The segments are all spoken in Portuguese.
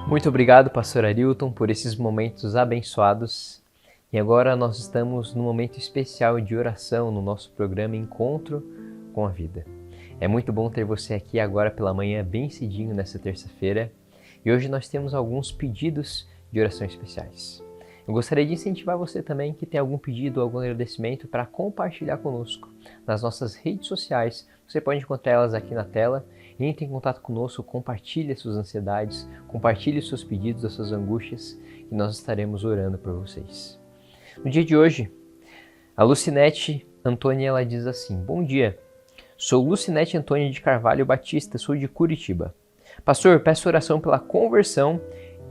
Muito obrigado, Pastor Arilton, por esses momentos abençoados. E agora nós estamos num momento especial de oração no nosso programa Encontro com a Vida. É muito bom ter você aqui agora pela manhã, bem cedinho nessa terça-feira. E hoje nós temos alguns pedidos de oração especiais. Eu gostaria de incentivar você também que tem algum pedido, algum agradecimento para compartilhar conosco nas nossas redes sociais. Você pode encontrar elas aqui na tela. Entre em contato conosco, compartilhe as suas ansiedades, compartilhe os seus pedidos, as suas angústias, e nós estaremos orando por vocês. No dia de hoje, a Lucinete Antônia ela diz assim: Bom dia, sou Lucinete Antônia de Carvalho Batista, sou de Curitiba. Pastor, peço oração pela conversão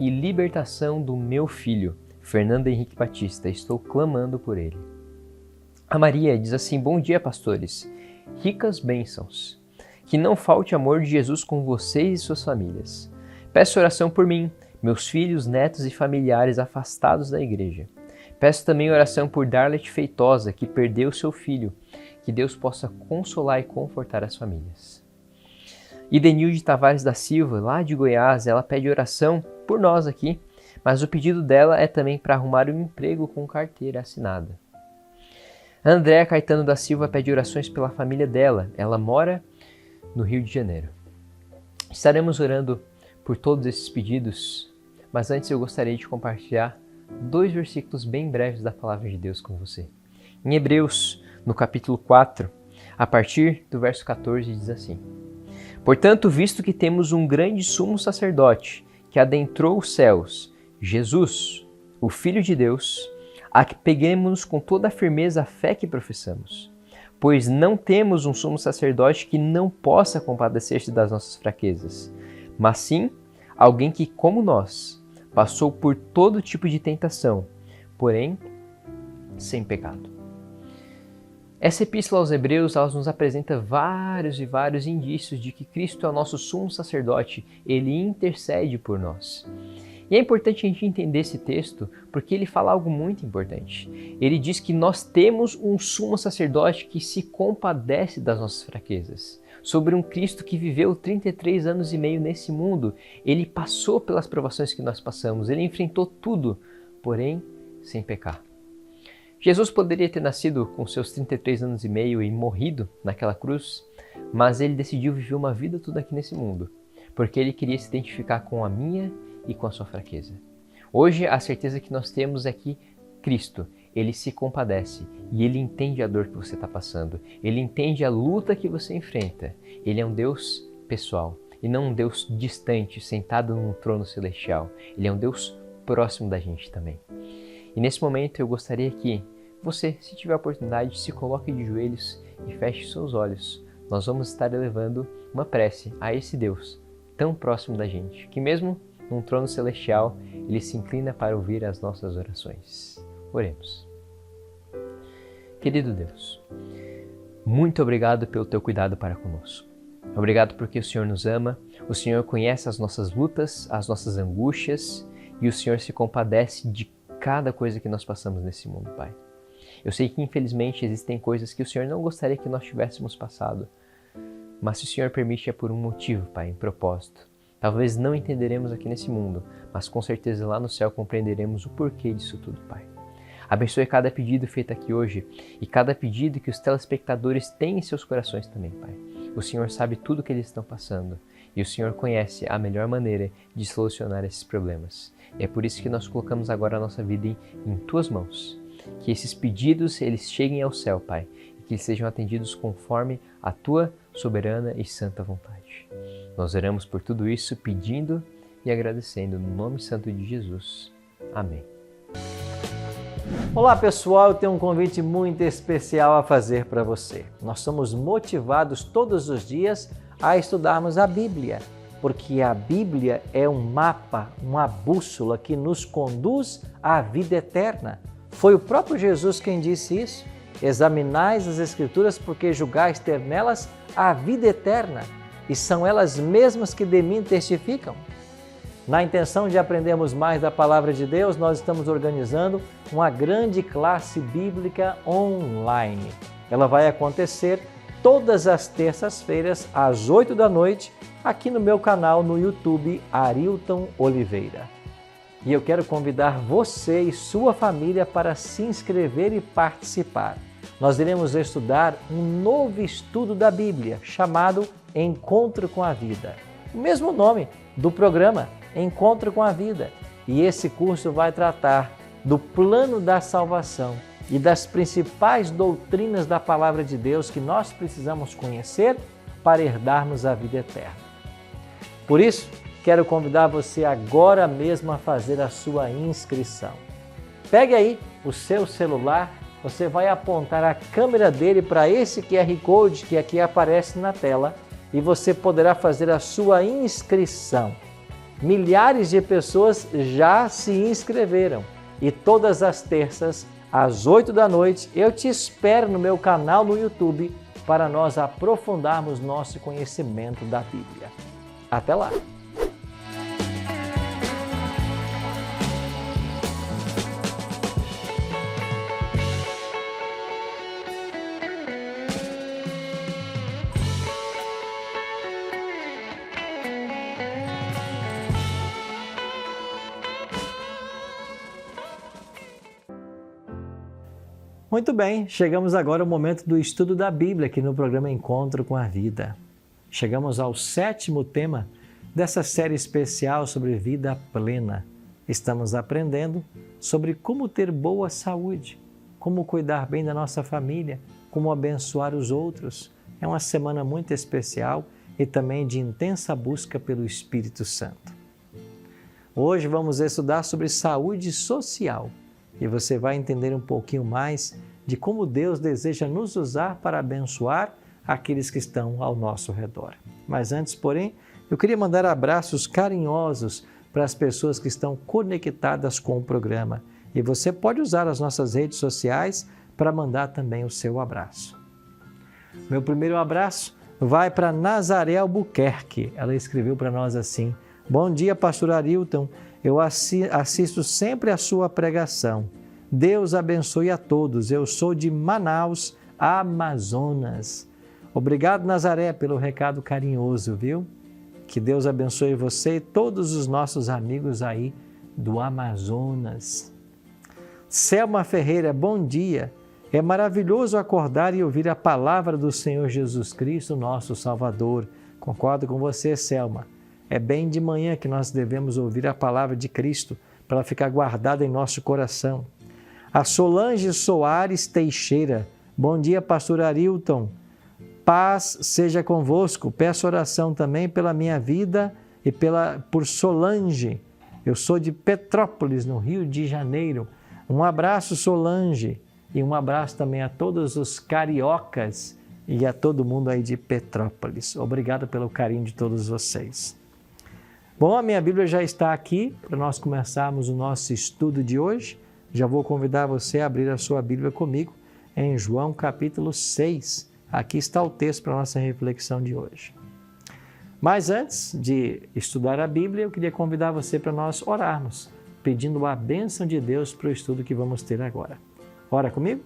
e libertação do meu filho, Fernando Henrique Batista, estou clamando por ele. A Maria diz assim: Bom dia, pastores, ricas bênçãos. Que não falte amor de Jesus com vocês e suas famílias. Peço oração por mim, meus filhos, netos e familiares afastados da igreja. Peço também oração por Darlet Feitosa, que perdeu seu filho. Que Deus possa consolar e confortar as famílias. Idenilde Tavares da Silva, lá de Goiás, ela pede oração por nós aqui, mas o pedido dela é também para arrumar um emprego com carteira assinada. Andréa Caetano da Silva pede orações pela família dela. Ela mora no Rio de Janeiro. Estaremos orando por todos esses pedidos, mas antes eu gostaria de compartilhar 2 versículos bem breves da Palavra de Deus com você. Em Hebreus, no capítulo 4, a partir do verso 14, diz assim: Portanto, visto que temos um grande sumo sacerdote que adentrou os céus, Jesus, o Filho de Deus, apeguemo-nos com toda a firmeza à fé que professamos. Pois não temos um sumo sacerdote que não possa compadecer-se das nossas fraquezas, mas sim alguém que, como nós, passou por todo tipo de tentação, porém sem pecado. Essa epístola aos Hebreus ela nos apresenta vários e vários indícios de que Cristo é o nosso sumo sacerdote, ele intercede por nós. E é importante a gente entender esse texto porque ele fala algo muito importante. Ele diz que nós temos um sumo sacerdote que se compadece das nossas fraquezas. Sobre um Cristo que viveu 33 anos e meio nesse mundo, ele passou pelas provações que nós passamos, ele enfrentou tudo, porém sem pecar. Jesus poderia ter nascido com seus 33 anos e meio e morrido naquela cruz, mas ele decidiu viver uma vida toda aqui nesse mundo, porque ele queria se identificar com a minha e com a sua fraqueza. Hoje, a certeza que nós temos é que Cristo, ele se compadece e ele entende a dor que você está passando. Ele entende a luta que você enfrenta. Ele é um Deus pessoal e não um Deus distante, sentado num trono celestial. Ele é um Deus próximo da gente também. E nesse momento eu gostaria que você, se tiver a oportunidade, se coloque de joelhos e feche seus olhos. Nós vamos estar elevando uma prece a esse Deus tão próximo da gente, que mesmo num trono celestial, ele se inclina para ouvir as nossas orações. Oremos. Querido Deus, muito obrigado pelo teu cuidado para conosco. Obrigado porque o Senhor nos ama, o Senhor conhece as nossas lutas, as nossas angústias e o Senhor se compadece de cada coisa que nós passamos nesse mundo, Pai. Eu sei que infelizmente existem coisas que o Senhor não gostaria que nós tivéssemos passado, mas se o Senhor permite é por um motivo, Pai, um propósito. Talvez não entenderemos aqui nesse mundo, mas com certeza lá no céu compreenderemos o porquê disso tudo, Pai. Abençoe cada pedido feito aqui hoje e cada pedido que os telespectadores têm em seus corações também, Pai. O Senhor sabe tudo o que eles estão passando e o Senhor conhece a melhor maneira de solucionar esses problemas. E é por isso que nós colocamos agora a nossa vida em Tuas mãos. Que esses pedidos eles cheguem ao céu, Pai, e que eles sejam atendidos conforme a Tua soberana e santa vontade. Nós oramos por tudo isso pedindo e agradecendo no nome santo de Jesus. Amém. Olá pessoal, eu tenho um convite muito especial a fazer para você. Nós somos motivados todos os dias a estudarmos a Bíblia, porque a Bíblia é um mapa, uma bússola que nos conduz à vida eterna. Foi o próprio Jesus quem disse isso. Examinais as Escrituras porque julgais ter nelas a vida eterna, e são elas mesmas que de mim testificam. Na intenção de aprendermos mais da Palavra de Deus, nós estamos organizando uma grande classe bíblica online. Ela vai acontecer todas as terças-feiras, às 8 da noite, aqui no meu canal no YouTube, Arilton Oliveira. E eu quero convidar você e sua família para se inscrever e participar. Nós iremos estudar um novo estudo da Bíblia, chamado Encontro com a Vida. O mesmo nome do programa, Encontro com a Vida. E esse curso vai tratar do plano da salvação e das principais doutrinas da Palavra de Deus que nós precisamos conhecer para herdarmos a vida eterna. Por isso, quero convidar você agora mesmo a fazer a sua inscrição. Pegue aí o seu celular, você vai apontar a câmera dele para esse QR Code que aqui aparece na tela e você poderá fazer a sua inscrição. Milhares de pessoas já se inscreveram e todas as terças, às 8 da noite, eu te espero no meu canal no YouTube para nós aprofundarmos nosso conhecimento da Bíblia. Até lá! Muito bem, chegamos agora ao momento do estudo da Bíblia aqui no programa Encontro com a Vida. Chegamos ao 7º tema dessa série especial sobre vida plena. Estamos aprendendo sobre como ter boa saúde, como cuidar bem da nossa família, como abençoar os outros. É uma semana muito especial e também de intensa busca pelo Espírito Santo. Hoje vamos estudar sobre saúde social. E você vai entender um pouquinho mais de como Deus deseja nos usar para abençoar aqueles que estão ao nosso redor. Mas antes, porém, eu queria mandar abraços carinhosos para as pessoas que estão conectadas com o programa. E você pode usar as nossas redes sociais para mandar também o seu abraço. Meu primeiro abraço vai para Nazaré Albuquerque. Ela escreveu para nós assim: Bom dia, pastor Arilton. Eu assisto sempre a sua pregação. Deus abençoe a todos. Eu sou de Manaus, Amazonas. Obrigado, Nazaré, pelo recado carinhoso, viu? Que Deus abençoe você e todos os nossos amigos aí do Amazonas. Selma Ferreira, bom dia. É maravilhoso acordar e ouvir a palavra do Senhor Jesus Cristo, nosso Salvador. Concordo com você, Selma. É bem de manhã que nós devemos ouvir a palavra de Cristo para ela ficar guardada em nosso coração. A Solange Soares Teixeira. Bom dia, pastor Arilton. Paz seja convosco. Peço oração também pela minha vida e por Solange. Eu sou de Petrópolis, no Rio de Janeiro. Um abraço, Solange. E um abraço também a todos os cariocas e a todo mundo aí de Petrópolis. Obrigado pelo carinho de todos vocês. Bom, a minha Bíblia já está aqui para nós começarmos o nosso estudo de hoje. Já vou convidar você a abrir a sua Bíblia comigo em João capítulo 6. Aqui está o texto para a nossa reflexão de hoje. Mas antes de estudar a Bíblia, eu queria convidar você para nós orarmos, pedindo a bênção de Deus para o estudo que vamos ter agora. Ora comigo?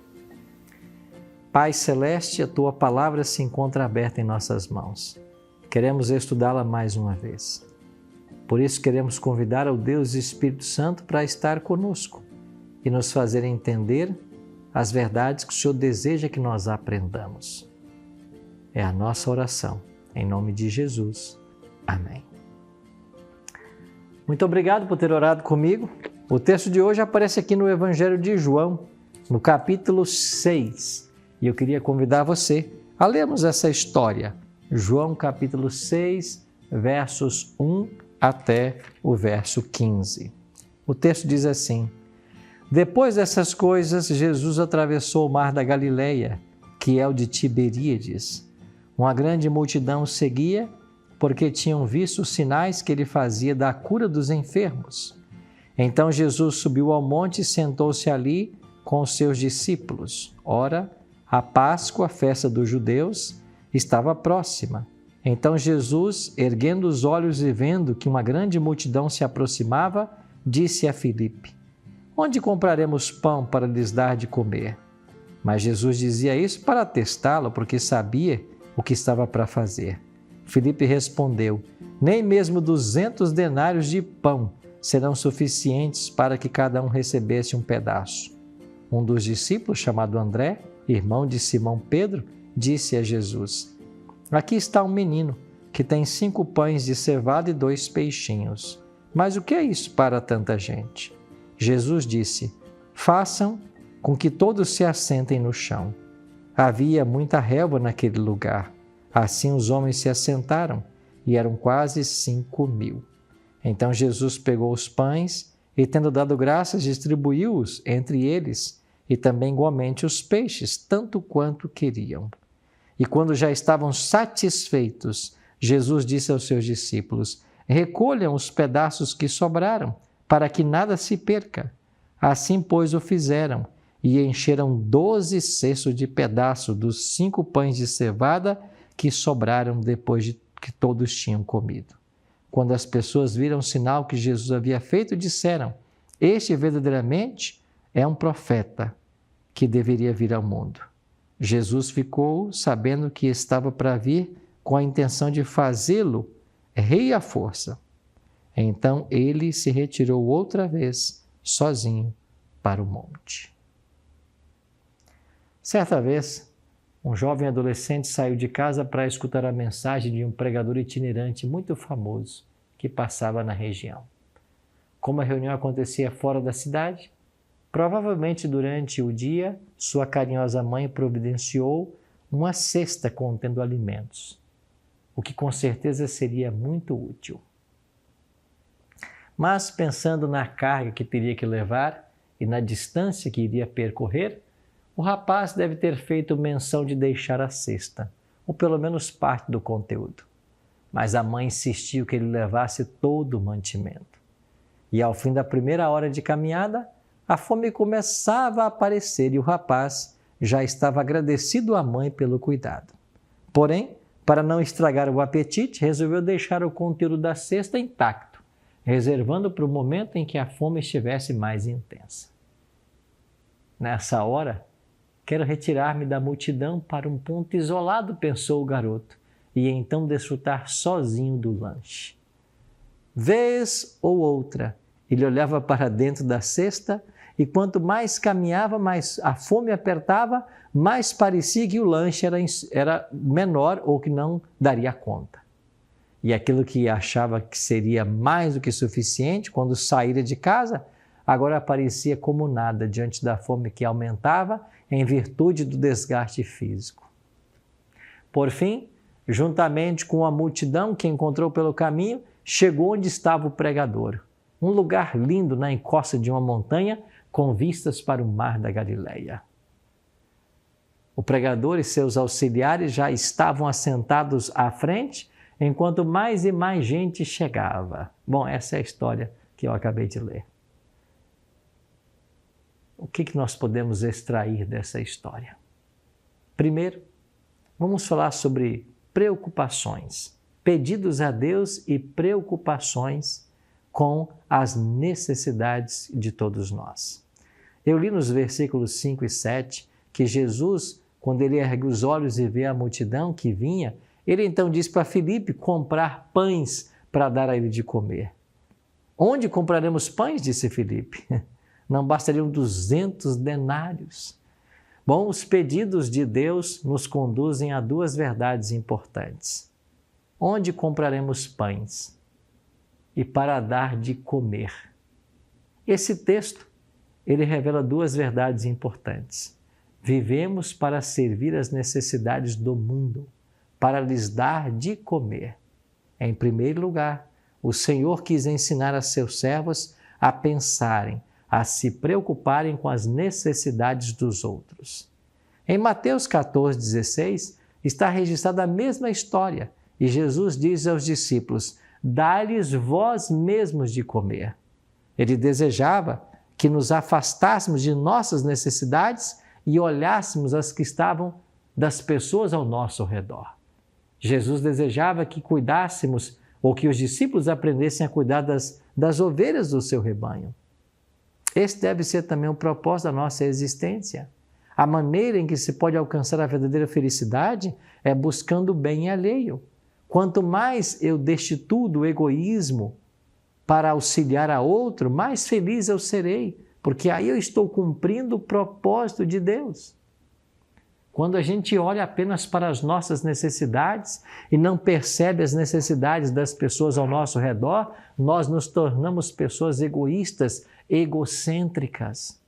Pai Celeste, a Tua palavra se encontra aberta em nossas mãos. Queremos estudá-la mais uma vez. Por isso queremos convidar ao Deus Espírito Santo para estar conosco e nos fazer entender as verdades que o Senhor deseja que nós aprendamos. É a nossa oração, em nome de Jesus. Amém. Muito obrigado por ter orado comigo. O texto de hoje aparece aqui no Evangelho de João, no capítulo 6. E eu queria convidar você a lermos essa história. João capítulo 6, versos 1 até o verso 15. O texto diz assim: Depois dessas coisas, Jesus atravessou o mar da Galileia, que é o de Tiberíades. Uma grande multidão seguia, porque tinham visto os sinais que ele fazia da cura dos enfermos. Então Jesus subiu ao monte e sentou-se ali com os seus discípulos. Ora, a Páscoa, a festa dos judeus, estava próxima. Então Jesus, erguendo os olhos e vendo que uma grande multidão se aproximava, disse a Filipe: Onde compraremos pão para lhes dar de comer? Mas Jesus dizia isso para testá-lo, porque sabia o que estava para fazer. Filipe respondeu: nem mesmo 200 denários de pão serão suficientes para que cada um recebesse um pedaço. Um dos discípulos, chamado André, irmão de Simão Pedro, disse a Jesus: aqui está um menino que tem 5 pães de cevada e 2 peixinhos. Mas o que é isso para tanta gente? Jesus disse: façam com que todos se assentem no chão. Havia muita relva naquele lugar. Assim os homens se assentaram, e eram quase 5.000. Então Jesus pegou os pães e, tendo dado graças, distribuiu-os entre eles, e também igualmente os peixes, tanto quanto queriam. E quando já estavam satisfeitos, Jesus disse aos seus discípulos: recolham os pedaços que sobraram, para que nada se perca. Assim, pois, o fizeram, e encheram 12 cestos de pedaços dos 5 pães de cevada que sobraram depois de que todos tinham comido. Quando as pessoas viram o sinal que Jesus havia feito, disseram: este verdadeiramente é um profeta que deveria vir ao mundo. Jesus ficou sabendo que estava para vir com a intenção de fazê-lo rei à força. Então ele se retirou outra vez, sozinho, para o monte. Certa vez, um jovem adolescente saiu de casa para escutar a mensagem de um pregador itinerante muito famoso que passava na região. Como a reunião acontecia fora da cidade, provavelmente durante o dia, sua carinhosa mãe providenciou uma cesta contendo alimentos, o que com certeza seria muito útil. Mas pensando na carga que teria que levar e na distância que iria percorrer, o rapaz deve ter feito menção de deixar a cesta, ou pelo menos parte do conteúdo. Mas a mãe insistiu que ele levasse todo o mantimento. E ao fim da primeira hora de caminhada, a fome começava a aparecer e o rapaz já estava agradecido à mãe pelo cuidado. Porém, para não estragar o apetite, resolveu deixar o conteúdo da cesta intacto, reservando para o momento em que a fome estivesse mais intensa. Nessa hora, quero retirar-me da multidão para um ponto isolado, pensou o garoto, e então desfrutar sozinho do lanche. Vez ou outra, ele olhava para dentro da cesta e quanto mais caminhava, mais a fome apertava, mais parecia que o lanche era menor ou que não daria conta. E aquilo que achava que seria mais do que suficiente quando saíra de casa, agora aparecia como nada diante da fome que aumentava em virtude do desgaste físico. Por fim, juntamente com a multidão que encontrou pelo caminho, chegou onde estava o pregador, um lugar lindo na encosta de uma montanha com vistas para o mar da Galileia. O pregador e seus auxiliares já estavam assentados à frente, enquanto mais e mais gente chegava. Bom, essa é a história que eu acabei de ler. O que nós podemos extrair dessa história? Primeiro, vamos falar sobre preocupações, pedidos a Deus e preocupações com as necessidades de todos nós. Eu li nos versículos 5 e 7 que Jesus, quando ele ergue os olhos e vê a multidão que vinha, ele então diz para Filipe comprar pães para dar a ele de comer. Onde compraremos pães? Disse Filipe. Não bastariam 200 denários. Bom, os pedidos de Deus nos conduzem a 2 verdades importantes. Onde compraremos pães? E para dar de comer. Esse texto, ele revela 2 verdades importantes. Vivemos para servir as necessidades do mundo, para lhes dar de comer. Em primeiro lugar, o Senhor quis ensinar a seus servos a pensarem, a se preocuparem com as necessidades dos outros. Em Mateus 14,16, está registrada a mesma história e Jesus diz aos discípulos: dá-lhes vós mesmos de comer. Ele desejava que nos afastássemos de nossas necessidades e olhássemos as que estavam das pessoas ao nosso redor. Jesus desejava que cuidássemos ou que os discípulos aprendessem a cuidar das ovelhas do seu rebanho. Esse deve ser também o propósito da nossa existência. A maneira em que se pode alcançar a verdadeira felicidade é buscando o bem alheio, Quanto mais eu destituo do egoísmo para auxiliar a outro, mais feliz eu serei, porque aí eu estou cumprindo o propósito de Deus. Quando a gente olha apenas para as nossas necessidades e não percebe as necessidades das pessoas ao nosso redor, nós nos tornamos pessoas egoístas, egocêntricas.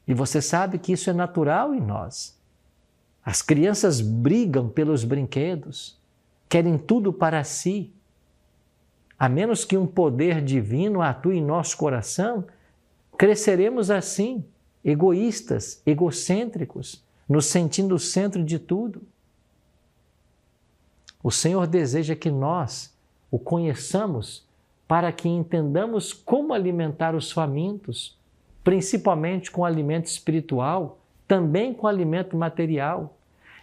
E você sabe que isso é natural em nós. As crianças brigam pelos brinquedos, querem tudo para si. A menos que um poder divino atue em nosso coração, cresceremos assim, egoístas, egocêntricos, nos sentindo o centro de tudo. O Senhor deseja que nós o conheçamos para que entendamos como alimentar os famintos, principalmente com alimento espiritual, também com alimento material.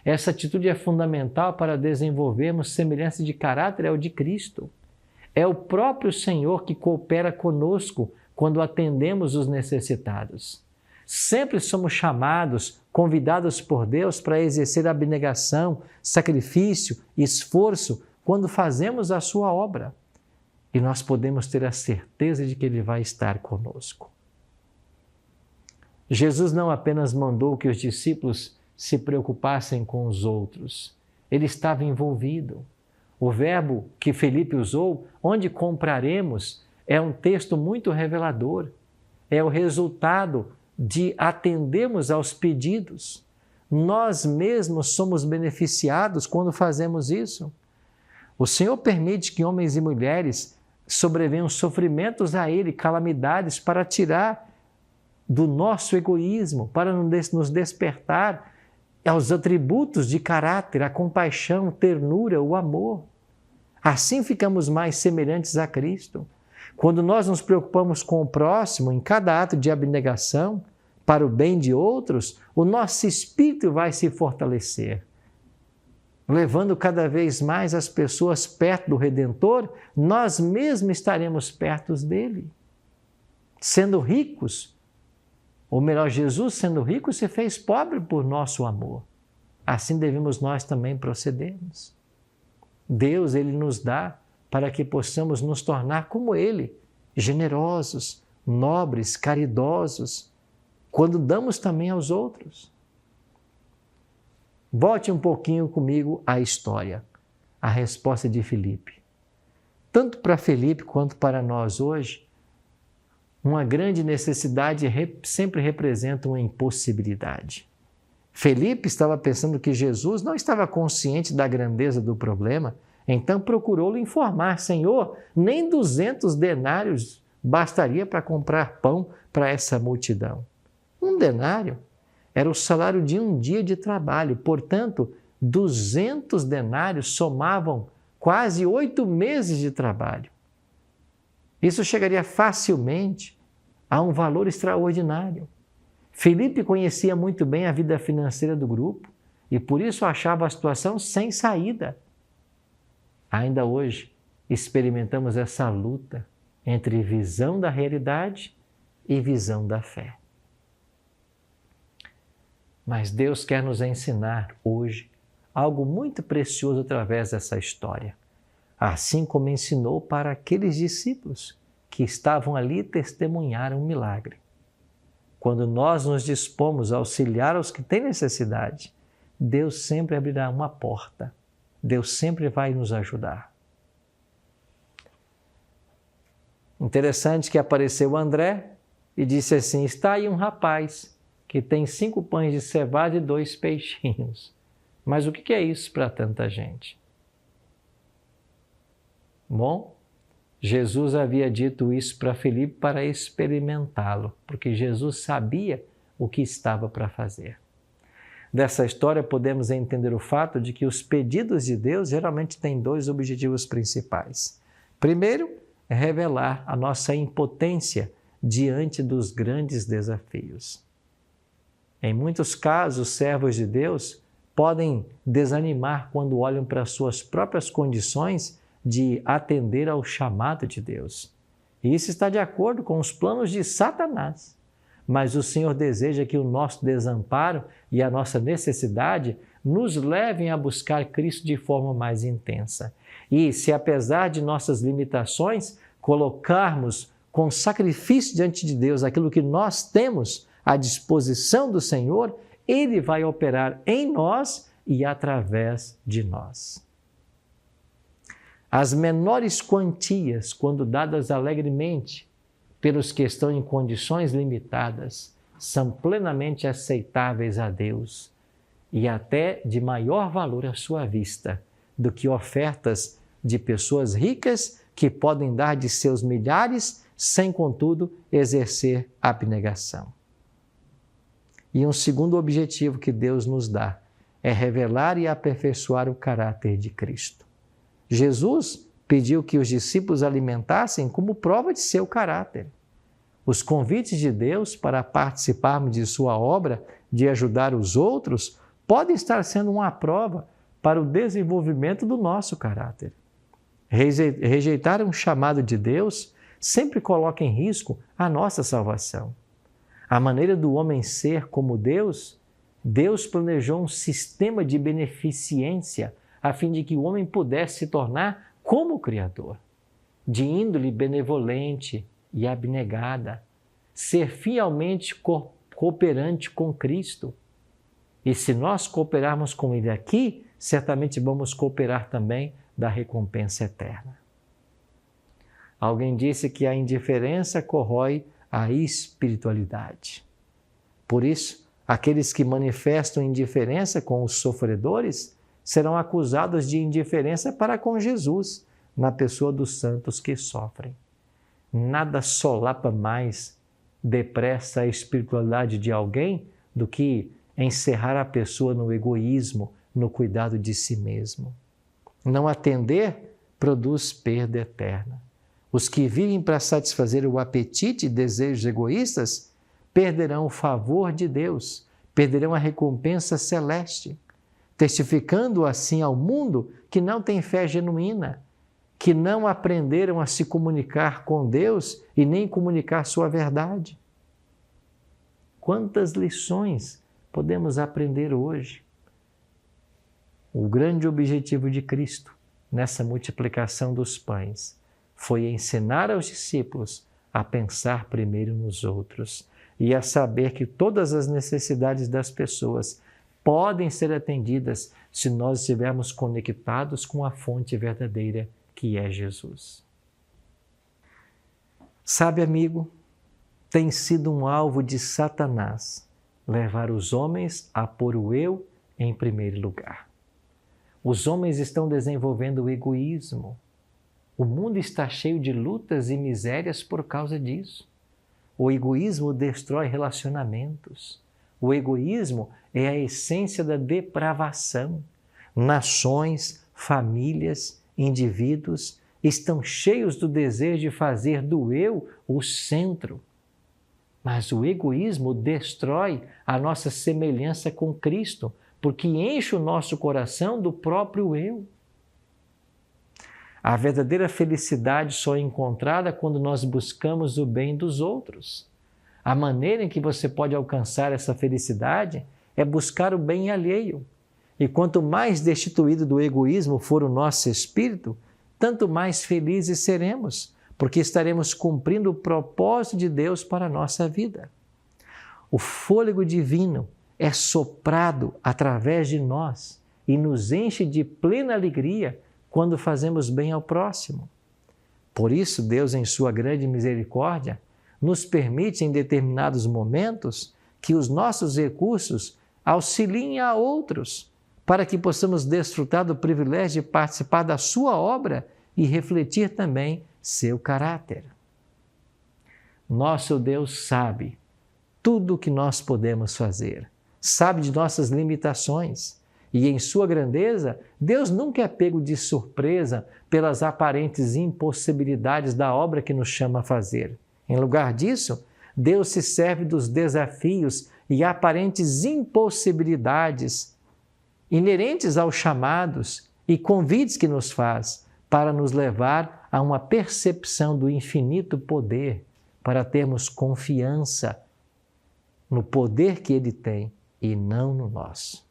Essa atitude é fundamental para desenvolvermos semelhança de caráter ao de Cristo. É o próprio Senhor que coopera conosco quando atendemos os necessitados. Sempre somos chamados, convidados por Deus para exercer abnegação, sacrifício, esforço quando fazemos a sua obra. E nós podemos ter a certeza de que Ele vai estar conosco. Jesus não apenas mandou que os discípulos se preocupassem com os outros. Ele estava envolvido. O verbo que Felipe usou, onde compraremos, é um texto muito revelador. É o resultado de atendermos aos pedidos. Nós mesmos somos beneficiados quando fazemos isso. O Senhor permite que homens e mulheres sobrevenham sofrimentos a Ele, calamidades, para tirar do nosso egoísmo, para nos despertar aos atributos de caráter, a compaixão, ternura, o amor. Assim ficamos mais semelhantes a Cristo. Quando nós nos preocupamos com o próximo, em cada ato de abnegação, para o bem de outros, o nosso espírito vai se fortalecer, levando cada vez mais as pessoas perto do Redentor, nós mesmos estaremos perto dele. Sendo ricos, ou melhor, Jesus sendo rico se fez pobre por nosso amor. Assim devemos nós também procedermos. Deus, Ele nos dá para que possamos nos tornar como Ele, generosos, nobres, caridosos, quando damos também aos outros. Volte um pouquinho comigo à história, a resposta de Felipe. Tanto para Felipe quanto para nós hoje, uma grande necessidade sempre representa uma impossibilidade. Felipe estava pensando que Jesus não estava consciente da grandeza do problema, então procurou-lhe informar: Senhor, nem 200 denários bastaria para comprar pão para essa multidão. 1 denário era o salário de um dia de trabalho, portanto, 200 denários somavam quase 8 meses de trabalho. Isso chegaria facilmente a um valor extraordinário. Felipe conhecia muito bem a vida financeira do grupo e por isso achava a situação sem saída. Ainda hoje, experimentamos essa luta entre visão da realidade e visão da fé. Mas Deus quer nos ensinar hoje algo muito precioso através dessa história, assim como ensinou para aqueles discípulos que estavam ali e testemunharam um milagre. Quando nós nos dispomos a auxiliar aos que têm necessidade, Deus sempre abrirá uma porta. Deus sempre vai nos ajudar. Interessante que apareceu André e disse assim: está aí um rapaz que tem 5 pães de cevada e 2 peixinhos. Mas o que é isso para tanta gente? Bom, Jesus havia dito isso para Felipe para experimentá-lo, porque Jesus sabia o que estava para fazer. Dessa história podemos entender o fato de que os pedidos de Deus geralmente têm 2 objetivos principais. Primeiro, é revelar a nossa impotência diante dos grandes desafios. Em muitos casos, os servos de Deus podem desanimar quando olham para suas próprias condições de atender ao chamado de Deus. E isso está de acordo com os planos de Satanás. Mas o Senhor deseja que o nosso desamparo e a nossa necessidade nos levem a buscar Cristo de forma mais intensa. E se apesar de nossas limitações, colocarmos com sacrifício diante de Deus aquilo que nós temos à disposição do Senhor, Ele vai operar em nós e através de nós. As menores quantias, quando dadas alegremente pelos que estão em condições limitadas, são plenamente aceitáveis a Deus e até de maior valor à sua vista do que ofertas de pessoas ricas que podem dar de seus milhares sem, contudo, exercer abnegação. E um segundo objetivo que Deus nos dá é revelar e aperfeiçoar o caráter de Cristo. Jesus pediu que os discípulos alimentassem como prova de seu caráter. Os convites de Deus para participarmos de sua obra, de ajudar os outros, podem estar sendo uma prova para o desenvolvimento do nosso caráter. Rejeitar um chamado de Deus sempre coloca em risco a nossa salvação. A maneira do homem ser como Deus, Deus planejou um sistema de beneficência a fim de que o homem pudesse se tornar como o Criador, de índole benevolente e abnegada, ser fielmente cooperante com Cristo. E se nós cooperarmos com Ele aqui, certamente vamos cooperar também da recompensa eterna. Alguém disse que a indiferença corrói a espiritualidade. Por isso, aqueles que manifestam indiferença com os sofredores serão acusados de indiferença para com Jesus, na pessoa dos santos que sofrem. Nada solapa mais depressa a espiritualidade de alguém do que encerrar a pessoa no egoísmo, no cuidado de si mesmo. Não atender produz perda eterna. Os que vivem para satisfazer o apetite e desejos egoístas perderão o favor de Deus, perderão a recompensa celeste, testificando assim ao mundo que não tem fé genuína, que não aprenderam a se comunicar com Deus e nem comunicar sua verdade. Quantas lições podemos aprender hoje? O grande objetivo de Cristo nessa multiplicação dos pães foi ensinar aos discípulos a pensar primeiro nos outros e a saber que todas as necessidades das pessoas podem ser atendidas se nós estivermos conectados com a fonte verdadeira que é Jesus. Sabe, amigo, tem sido um alvo de Satanás levar os homens a pôr o eu em primeiro lugar. Os homens estão desenvolvendo o egoísmo. O mundo está cheio de lutas e misérias por causa disso. O egoísmo destrói relacionamentos. O egoísmo é a essência da depravação. Nações, famílias, indivíduos estão cheios do desejo de fazer do eu o centro. Mas o egoísmo destrói a nossa semelhança com Cristo, porque enche o nosso coração do próprio eu. A verdadeira felicidade só é encontrada quando nós buscamos o bem dos outros. A maneira em que você pode alcançar essa felicidade é buscar o bem alheio. E quanto mais destituído do egoísmo for o nosso espírito, tanto mais felizes seremos, porque estaremos cumprindo o propósito de Deus para a nossa vida. O fôlego divino é soprado através de nós e nos enche de plena alegria quando fazemos bem ao próximo. Por isso, Deus, em sua grande misericórdia, nos permite em determinados momentos que os nossos recursos auxiliem a outros, para que possamos desfrutar do privilégio de participar da sua obra e refletir também seu caráter. Nosso Deus sabe tudo o que nós podemos fazer, sabe de nossas limitações e em sua grandeza, Deus nunca é pego de surpresa pelas aparentes impossibilidades da obra que nos chama a fazer. Em lugar disso, Deus se serve dos desafios e aparentes impossibilidades inerentes aos chamados e convites que nos faz para nos levar a uma percepção do infinito poder, para termos confiança no poder que Ele tem e não no nosso.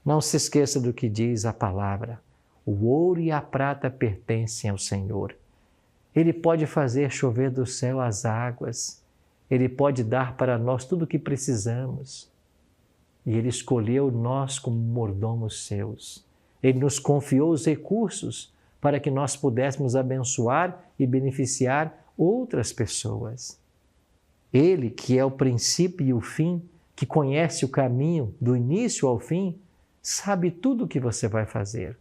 Não se esqueça do que diz a palavra. O ouro e a prata pertencem ao Senhor. Ele pode fazer chover do céu as águas. Ele pode dar para nós tudo o que precisamos. E Ele escolheu nós como mordomos seus. Ele nos confiou os recursos para que nós pudéssemos abençoar e beneficiar outras pessoas. Ele, que é o princípio e o fim, que conhece o caminho do início ao fim, sabe tudo o que você vai fazer.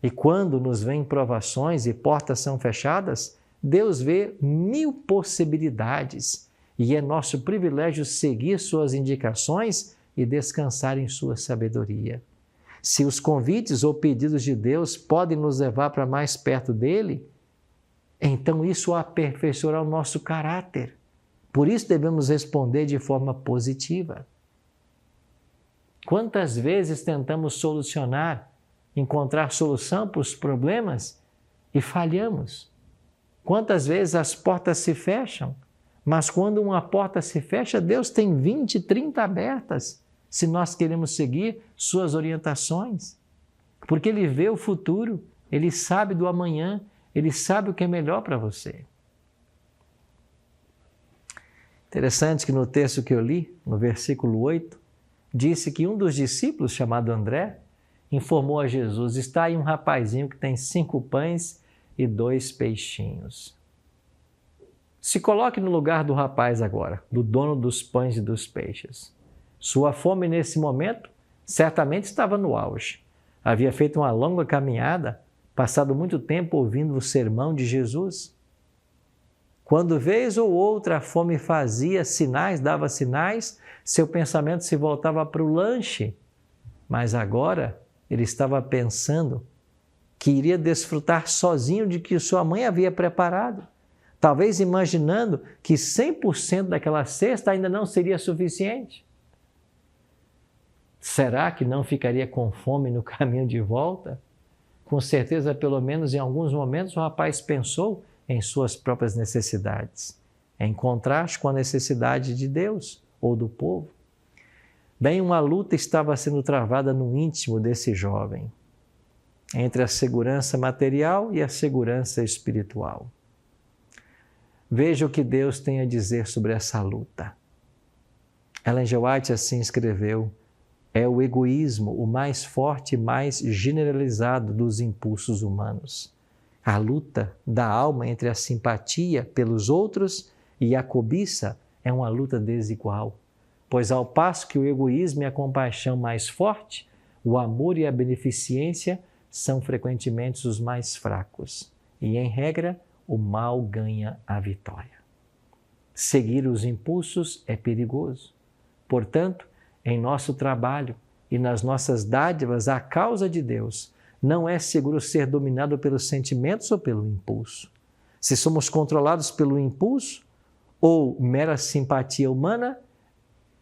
E quando nos vêm provações e portas são fechadas, Deus vê 1000 possibilidades e é nosso privilégio seguir suas indicações e descansar em sua sabedoria. Se os convites ou pedidos de Deus podem nos levar para mais perto dele, então isso aperfeiçoará o nosso caráter. Por isso devemos responder de forma positiva. Quantas vezes tentamos solucionar, encontrar solução para os problemas e falhamos? Quantas vezes as portas se fecham, mas quando uma porta se fecha, Deus tem 20, 30 abertas, se nós queremos seguir suas orientações. Porque Ele vê o futuro, Ele sabe do amanhã, Ele sabe o que é melhor para você. Interessante que no texto que eu li, no versículo 8, disse que um dos discípulos, chamado André, informou a Jesus: está aí um rapazinho que tem 5 pães e 2 peixinhos. Se coloque no lugar do rapaz agora, do dono dos pães e dos peixes. Sua fome nesse momento certamente estava no auge. Havia feito uma longa caminhada, passado muito tempo ouvindo o sermão de Jesus. Quando vez ou outra a fome fazia sinais, dava sinais, seu pensamento se voltava para o lanche. Mas agora ele estava pensando que iria desfrutar sozinho de que sua mãe havia preparado. Talvez imaginando que 100% daquela cesta ainda não seria suficiente. Será que não ficaria com fome no caminho de volta? Com certeza, pelo menos em alguns momentos, o rapaz pensou em suas próprias necessidades, em contraste com a necessidade de Deus ou do povo. Bem, uma luta estava sendo travada no íntimo desse jovem, entre a segurança material e a segurança espiritual. Veja o que Deus tem a dizer sobre essa luta. Ellen G. White assim escreveu: é o egoísmo o mais forte e mais generalizado dos impulsos humanos. A luta da alma entre a simpatia pelos outros e a cobiça é uma luta desigual, pois ao passo que o egoísmo e a compaixão mais forte, o amor e a beneficência são frequentemente os mais fracos. E, em regra, o mal ganha a vitória. Seguir os impulsos é perigoso. Portanto, em nosso trabalho e nas nossas dádivas à causa de Deus, não é seguro ser dominado pelos sentimentos ou pelo impulso. Se somos controlados pelo impulso ou mera simpatia humana,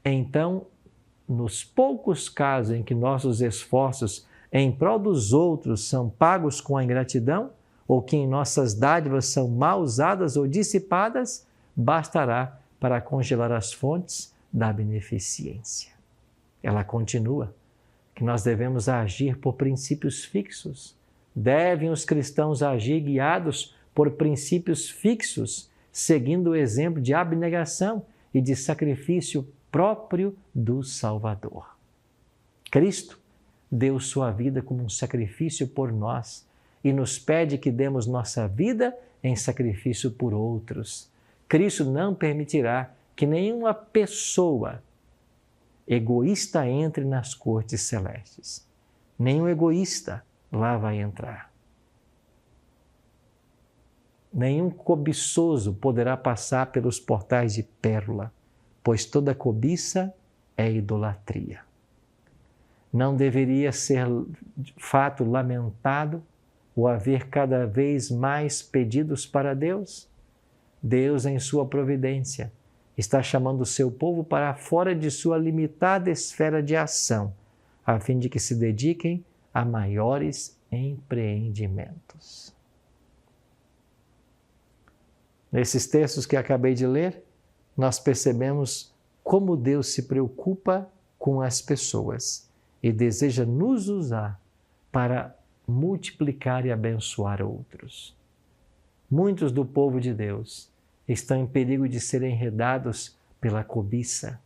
então, nos poucos casos em que nossos esforços em prol dos outros são pagos com a ingratidão, ou que em nossas dádivas são mal usadas ou dissipadas, bastará para congelar as fontes da beneficência. Ela continua que nós devemos agir por princípios fixos. Devem os cristãos agir guiados por princípios fixos, seguindo o exemplo de abnegação e de sacrifício próprio do Salvador. Cristo deu sua vida como um sacrifício por nós e nos pede que demos nossa vida em sacrifício por outros. Cristo não permitirá que nenhuma pessoa egoísta entre nas cortes celestes. Nenhum egoísta lá vai entrar. Nenhum cobiçoso poderá passar pelos portais de pérola, pois toda cobiça é idolatria. Não deveria ser fato lamentado o haver cada vez mais pedidos para Deus? Deus, em sua providência, está chamando o seu povo para fora de sua limitada esfera de ação, a fim de que se dediquem a maiores empreendimentos. Nesses textos que acabei de ler, nós percebemos como Deus se preocupa com as pessoas e deseja nos usar para multiplicar e abençoar outros. Muitos do povo de Deus estão em perigo de serem enredados pela cobiça.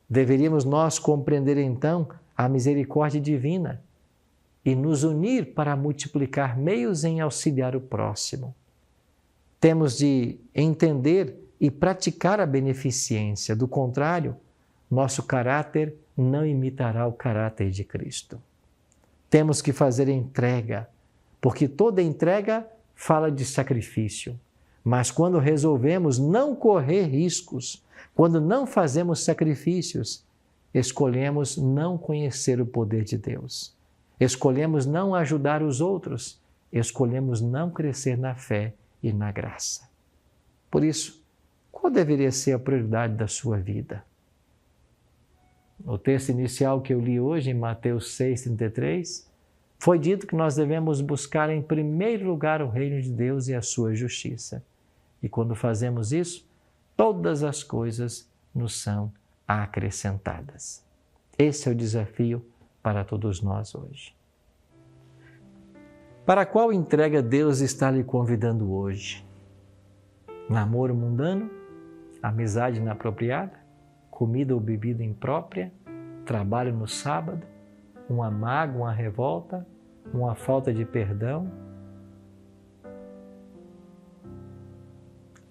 Deveríamos nós compreender então a misericórdia divina e nos unir para multiplicar meios em auxiliar o próximo. Temos de entender e praticar a beneficência, do contrário, nosso caráter não imitará o caráter de Cristo. Temos que fazer entrega, porque toda entrega fala de sacrifício. Mas quando resolvemos não correr riscos, quando não fazemos sacrifícios, escolhemos não conhecer o poder de Deus. Escolhemos não ajudar os outros, escolhemos não crescer na fé e na graça. Por isso, qual deveria ser a prioridade da sua vida? O texto inicial que eu li hoje, em Mateus 6,33, foi dito que nós devemos buscar em primeiro lugar o reino de Deus e a sua justiça. E quando fazemos isso, todas as coisas nos são acrescentadas. Esse é o desafio para todos nós hoje. Para qual entrega Deus está lhe convidando hoje? Namoro mundano? Amizade inapropriada? Comida ou bebida imprópria? Trabalho no sábado? Uma mágoa, uma revolta? Uma falta de perdão?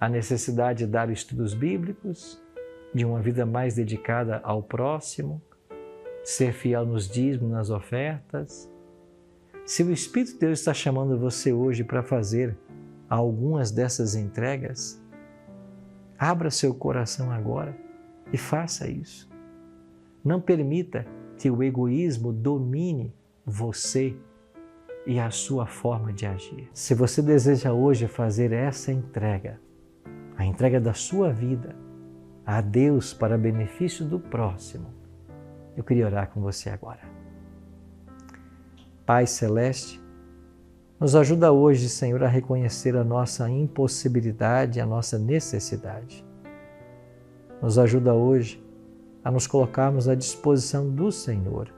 A necessidade de dar estudos bíblicos? De uma vida mais dedicada ao próximo? Ser fiel nos dízimos, nas ofertas? Se o Espírito de Deus está chamando você hoje para fazer algumas dessas entregas, abra seu coração agora e faça isso. Não permita que o egoísmo domine você e a sua forma de agir. Se você deseja hoje fazer essa entrega, a entrega da sua vida a Deus para benefício do próximo, eu queria orar com você agora. Pai Celeste, nos ajuda hoje, Senhor, a reconhecer a nossa impossibilidade, a nossa necessidade. Nos ajuda hoje a nos colocarmos à disposição do Senhor,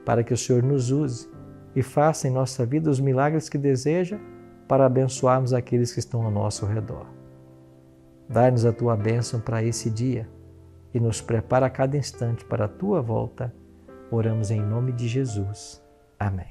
para que o Senhor nos use e faça em nossa vida os milagres que deseja para abençoarmos aqueles que estão ao nosso redor. Dai-nos a Tua bênção para esse dia e nos prepara a cada instante para a Tua volta. Oramos em nome de Jesus. Amém.